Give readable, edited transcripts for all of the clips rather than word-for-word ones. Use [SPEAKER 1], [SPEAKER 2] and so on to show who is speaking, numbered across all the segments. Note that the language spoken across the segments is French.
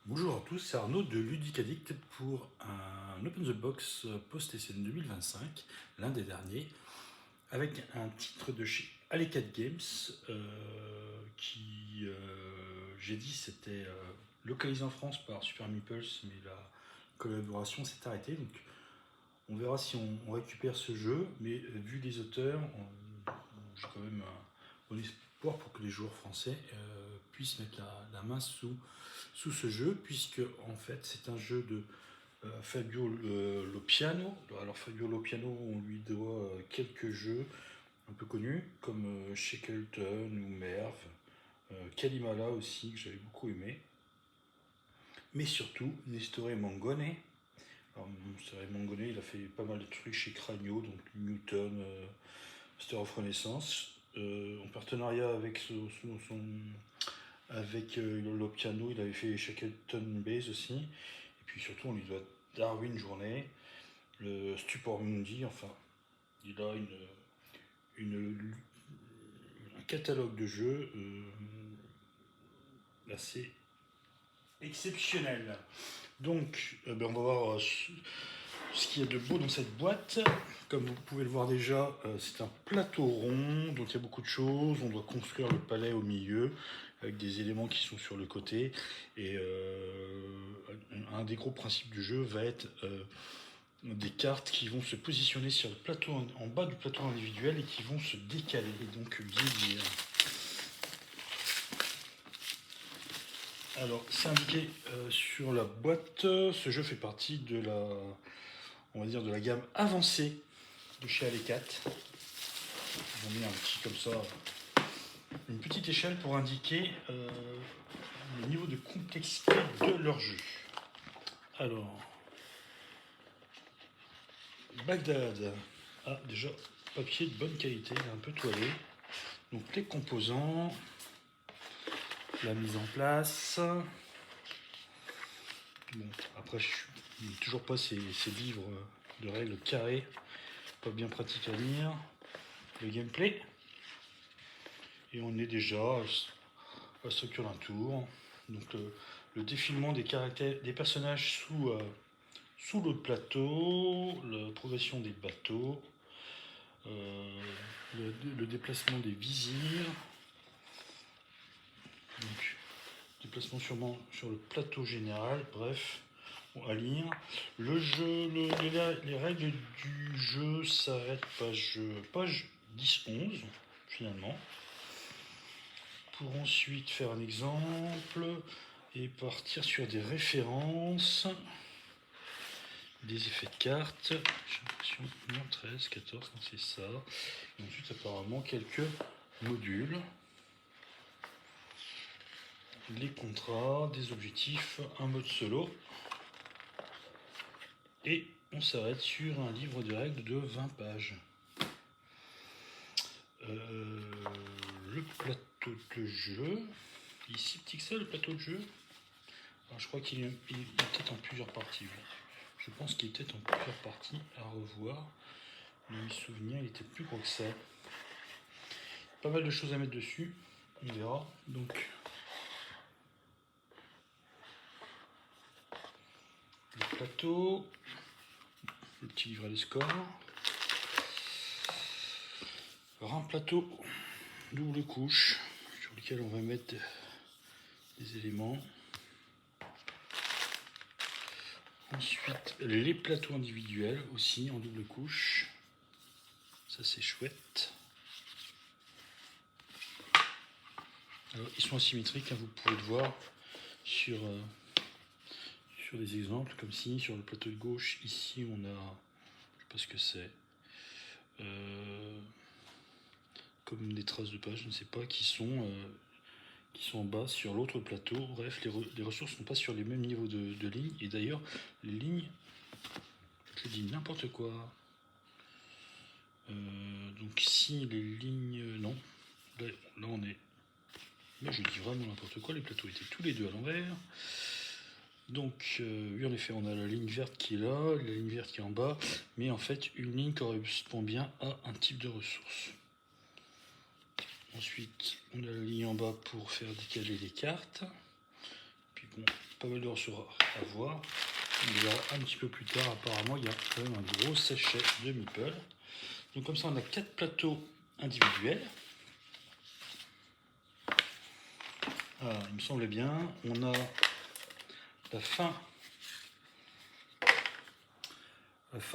[SPEAKER 1] Bonjour à tous, c'est Arnaud de Ludic Addict pour un Open the Box post-SN 2025, l'un des derniers, avec un titre de chez Alecat Games qui, j'ai dit, c'était localisé en France par Super Meeples, mais la collaboration s'est arrêtée. Donc on verra si on récupère ce jeu, mais vu les auteurs, j'ai quand même un bon espoir pour que les joueurs français puissent mettre la main sous ce jeu, puisque en fait c'est un jeu de Fabio Lopiano. Alors Fabio Lopiano, on lui doit quelques jeux un peu connus, comme Shackleton ou Merv, Kalimala aussi, que j'avais beaucoup aimé, mais surtout Nestore Mangone. Alors, Nestore Mangone, il a fait pas mal de trucs chez Cranio, donc Newton, Master of Renaissance, en partenariat avec avec Lopiano, il avait fait Shackleton Base aussi. Et puis surtout, on lui doit Darwin Journée, le Stupor Mundi, enfin, il a un catalogue de jeux assez exceptionnel. Donc, on va voir ce qu'il y a de beau dans cette boîte. Comme vous pouvez le voir déjà, c'est un plateau rond, donc il y a beaucoup de choses. On doit construire le palais au milieu, avec des éléments qui sont sur le côté. Et un des gros principes du jeu va être des cartes qui vont se positionner sur le plateau en bas du plateau individuel et qui vont se décaler et donc vieillir. Alors, c'est indiqué sur la boîte. Ce jeu fait partie de on va dire, de la gamme avancée de chez Alecat. Ils ont mis un petit comme ça, une petite échelle pour indiquer le niveau de complexité de leur jeu. Alors, Bagdad a déjà papier de bonne qualité, un peu toilé. Donc les composants, la mise en place. Bon, après, je n'ai toujours pas ces livres de règles carrées, pas bien pratiques à lire. Le gameplay. Et on est déjà à la structure d'un tour. Donc le défilement des caractères des personnages sous le plateau, la progression des bateaux, le déplacement des visirs. Donc, déplacement sûrement sur le plateau général, bref, à lire. Le jeu, les règles du jeu s'arrêtent page 10-11, finalement. Pour ensuite faire un exemple et partir sur des références, des effets de cartes. J'ai l'impression 13, 14, quand c'est ça. Et ensuite, apparemment, quelques modules. Les contrats, des objectifs, un mode solo. Et on s'arrête sur un livre de règles de 20 pages. Le plateau de jeu. Ici, petit que ça, le plateau de jeu. Alors, je crois qu'il est peut-être en plusieurs parties. Oui. Je pense qu'il était en plusieurs parties à revoir. Mais mes souvenirs, il était plus gros que ça. Pas mal de choses à mettre dessus. On verra. Donc, le plateau. Le petit livret des scores. Alors, un plateau double couche sur lequel on va mettre des éléments. Ensuite, les plateaux individuels aussi en double couche. Ça, c'est chouette. Alors, ils sont asymétriques, hein, vous pouvez le voir sur des exemples, comme si sur le plateau de gauche, ici, on a, je sais pas ce que c'est, comme des traces de pages, je ne sais pas, qui sont en bas sur l'autre plateau. Bref, les ressources ne sont pas sur les mêmes niveaux de lignes. Et d'ailleurs, les lignes, je dis n'importe quoi. Donc si les lignes... Non, là on est... Mais je dis vraiment n'importe quoi, les plateaux étaient tous les deux à l'envers. Donc, oui, en effet, on a la ligne verte qui est là, la ligne verte qui est en bas, mais en fait, une ligne correspond bien à un type de ressource. Ensuite, on a la ligne en bas pour faire décaler les cartes. Puis bon, pas mal de ressorts à voir. On verra un petit peu plus tard. Apparemment, il y a quand même un gros sachet de meeple. Donc comme ça, on a 4 plateaux individuels. Alors, il me semblait bien. On a la fin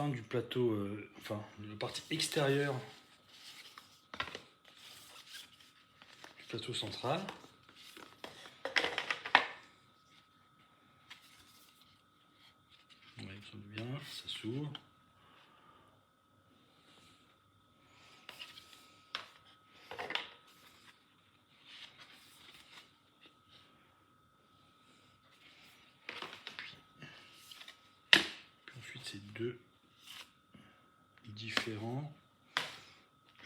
[SPEAKER 1] du plateau, enfin la partie extérieure du plateau central. Ouais, il me semble bien, ça s'ouvre. Puis ensuite, c'est deux différents.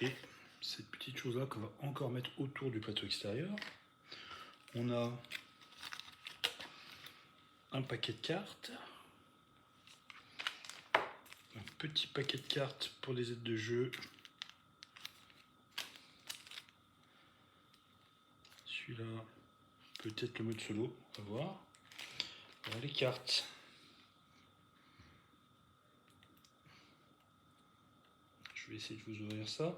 [SPEAKER 1] Et cette petite chose là qu'on va encore mettre autour du plateau extérieur. On a un paquet de cartes. Un petit paquet de cartes pour les aides de jeu. Celui-là, peut-être le mode solo, on va voir. Voilà les cartes. Je vais essayer de vous ouvrir ça.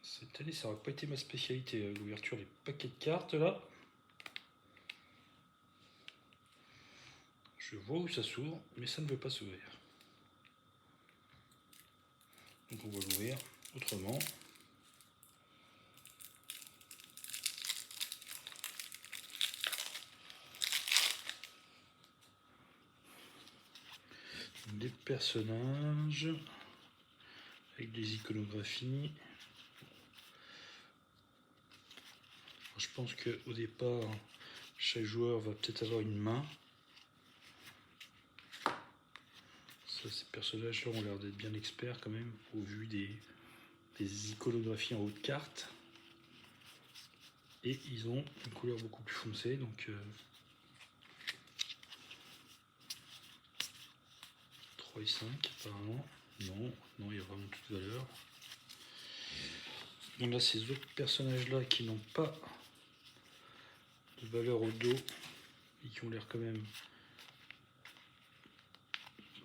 [SPEAKER 1] Cette année, ça n'aurait pas été ma spécialité, l'ouverture des paquets de cartes là. Je vois où ça s'ouvre, mais ça ne veut pas s'ouvrir. Donc on va l'ouvrir autrement. Des personnages avec des iconographies. Alors, je pense qu'au départ, chaque joueur va peut-être avoir une main. Ça, ces personnages-là ont l'air d'être bien experts quand même, au vu des iconographies en haut de carte. Et ils ont une couleur beaucoup plus foncée, donc 3 et 5 apparemment. Non, il y a vraiment toute valeur. On a ces autres personnages-là qui n'ont pas de valeur au dos et qui ont l'air quand même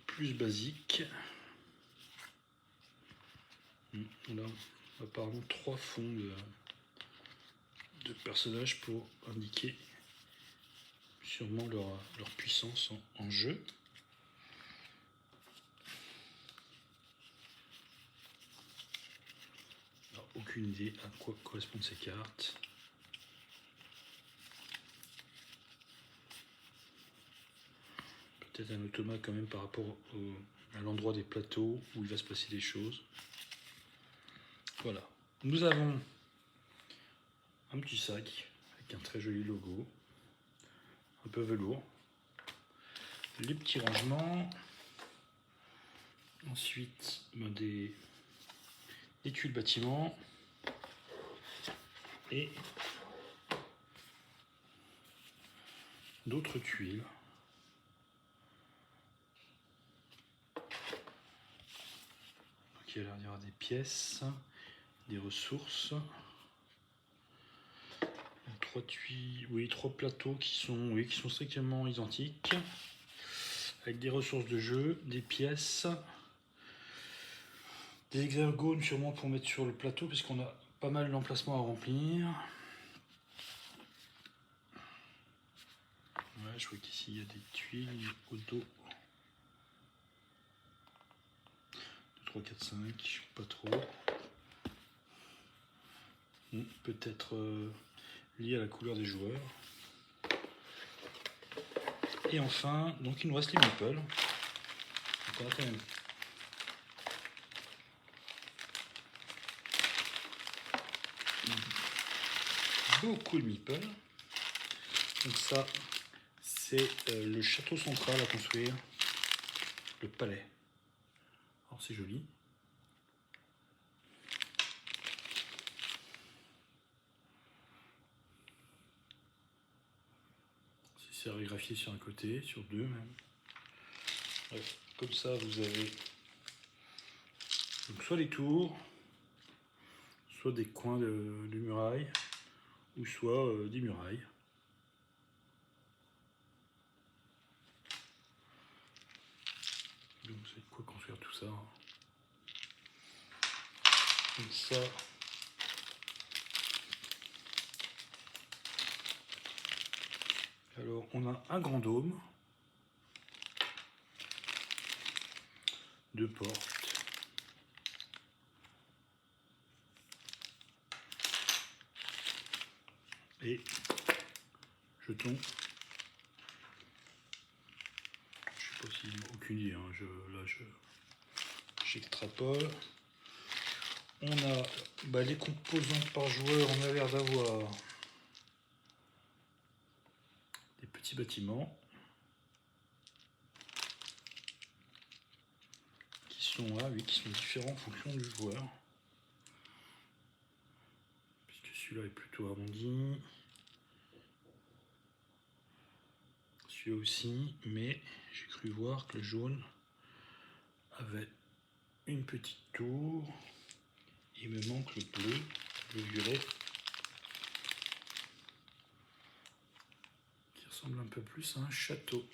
[SPEAKER 1] plus basiques. On a apparemment 3 fonds de personnages pour indiquer sûrement leur puissance en jeu. Alors, aucune idée à quoi correspondent ces cartes. Peut-être un automat quand même par rapport à l'endroit des plateaux où il va se passer des choses. Voilà. Nous avons un petit sac avec un très joli logo, un peu velours. Les petits rangements. Ensuite, des tuiles bâtiment et d'autres tuiles. Donc, il y a l'air des pièces, des ressources. 3 tuiles, oui, 3 plateaux qui sont strictement identiques, avec des ressources de jeu, des pièces, des hexagones sûrement pour mettre sur le plateau, puisqu'on a pas mal d'emplacements à remplir. Ouais, je vois qu'ici il y a des tuiles au dos. 3, 4, 5, pas trop. Peut-être lié à la couleur des joueurs. Et enfin, donc il nous reste les meeples. Donc on a quand même beaucoup de meeples. Donc ça, c'est le château central à construire, le palais. Alors c'est joli. C'est sérigraphié sur un côté, sur deux même. Ouais, comme ça, vous avez donc soit les tours, soit des coins de murailles. ou soit des murailles. Donc c'est quoi construire tout ça. Donc ça. Alors on a un grand dôme, 2 portes, et jetons. Je sais pas si aucune idée, hein. J'extrapole. On a les composants par joueur, on a l'air d'avoir des petits bâtiments qui sont différents en fonction du joueur. Puisque celui-là est plutôt arrondi. Celui-là aussi, mais j'ai cru voir que le jaune avait une petite tour. Il me manque le bleu, le violet, qui ressemble un peu plus à un château.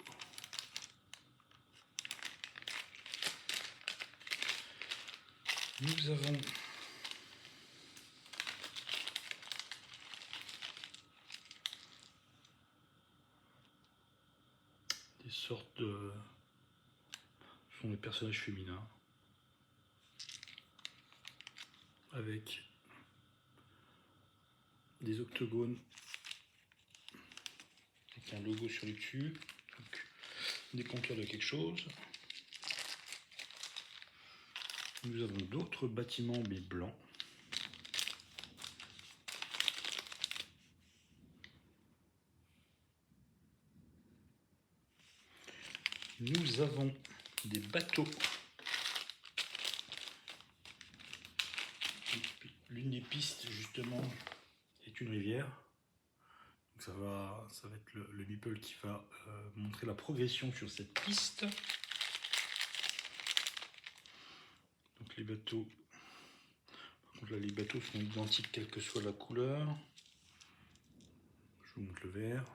[SPEAKER 1] Nous avons des sortes de... Ce sont des personnages féminins, avec des octogones avec un logo sur le dessus, donc des contours de quelque chose. Nous avons d'autres bâtiments mais blancs. Nous avons des bateaux. L'une des pistes justement est une rivière. Donc ça va être le meeple qui va montrer la progression sur cette piste. Donc les bateaux, par contre là les bateaux sont identiques quelle que soit la couleur. Je vous montre le vert.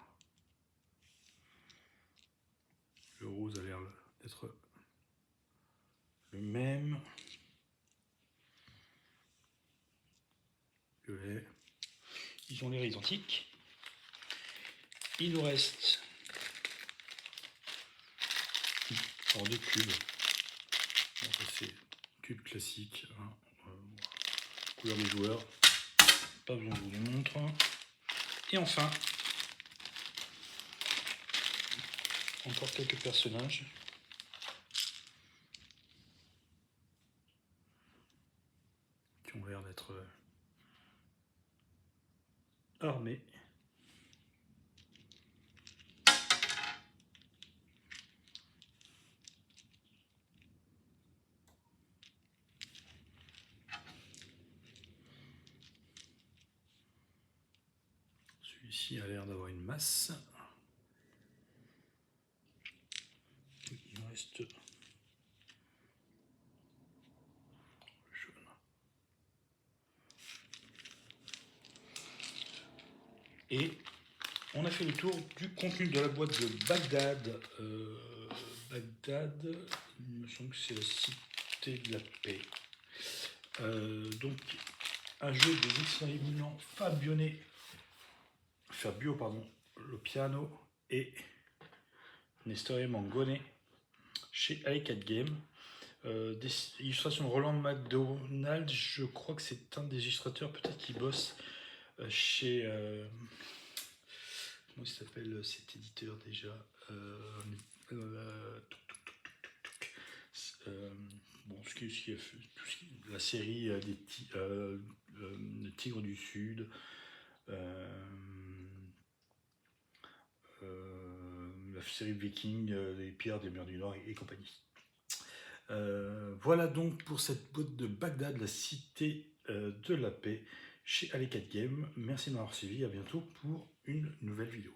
[SPEAKER 1] Le rose a l'air d'être le même. Violet. Ils ont l'air identiques. Il nous reste alors 2 cubes. Bon, ça c'est cube classique. Hein. Couleur des joueurs. Pas besoin que je vous le montre. Et enfin, encore quelques personnages. Qui ont l'air d'être armés. Celui-ci a l'air d'avoir une masse. Il me reste le jaune. Et on a fait le tour du contenu de la boîte de Bagdad. Bagdad, il me semble que c'est la cité de la paix. Donc, un jeu de Maximilien Fabio Lopiano et Nestore Mangone chez Alecat Game. Des illustrations de Roland McDonald, je crois que c'est un des illustrateurs peut-être qui bosse chez... comment il s'appelle cet éditeur déjà bon, la série des Tigres du Sud, la série Viking, les Pirates des Mers du Nord et compagnie. Voilà donc pour cette boîte de Bagdad, la cité de la paix chez Alecat Game. Merci de m'avoir suivi, à bientôt pour une nouvelle vidéo.